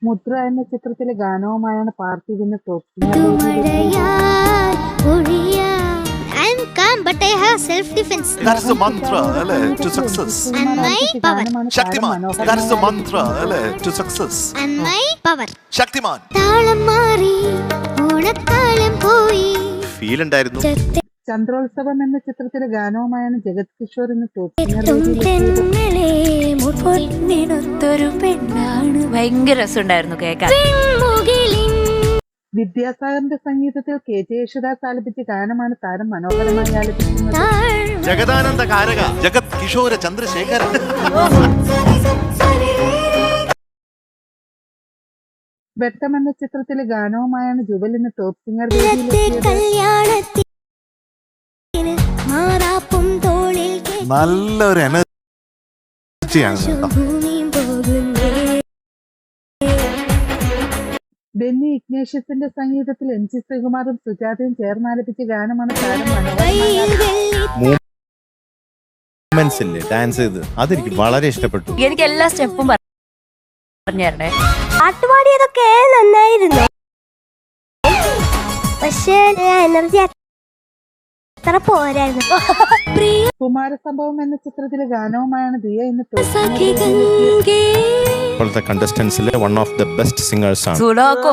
മുദ്ര എന്ന ചിത്രത്തിലെ ഗാനവുമായാണ് പാർത്ഥിവിന് top singer I'm calm, but I have self-defense. That's the mantra, to success. And my power. Shaktiman. That's the mantra, to success. And my power. Shaktiman. താളം മാറി ഓണത്താളം പോയി. Feel ഉണ്ടായിരുന്നു. ചന്ദ്രോത്സവം എന്ന ചിത്രത്തിലെ ഗാനവുമായാണ് ജഗത് കിഷോർ ഇന്ന് ടോപ്പ് സിംഗർ ഭയങ്കര രസമുണ്ടായിരുന്നു കേൾക്കാൻ. വിദ്യാസാഗറിന്റെ സംഗീതത്തിൽ കെ ജെ യേശുദാസ് ആലപിച്ച ഗാനമാണ് താരം മനോഹരമായി ആലപിക്കുന്നത്. ജഗദാനന്ദ കാരക ജഗത് കിഷോര ചന്ദ്രശേഖര. വെട്ടം എന്ന ചിത്രത്തിലെ ഗാനവുമായാണ് ജുവൽ ഇന്ന് ടോപ്പ് സിംഗർ നല്ലൊരു എനർജിയാണ്. ബെന്നി ഇഗ്നേഷ്യസിന്റെ സംഗീതത്തിൽ എം ജി ശ്രീകുമാറും സുജാതയും ചേർന്ന് ആലപിച്ച ഗാനമാണ് താരം മനോഹരമായി ഡാൻസ് ചെയ്ത് അതെനിക്ക് വളരെ ഇഷ്ടപ്പെട്ടു. എനിക്ക് എല്ലാ സ്റ്റെപ്പും പറഞ്ഞു തരണേ. പാട്ടുപാടിയതൊക്കെ നന്നായിരുന്നു, പക്ഷേ എനർജി അത്ര പോരായിരുന്നു. കുമാരസംഭവം എന്ന ചിത്രത്തിലെ ഗാനവുമായാണ് ദിയ ഇന്ന് ഇപ്പോഴത്തെ കണ്ടസ്റ്റൻസിലെ one of the best singers ആണ്. സുഡോക്കു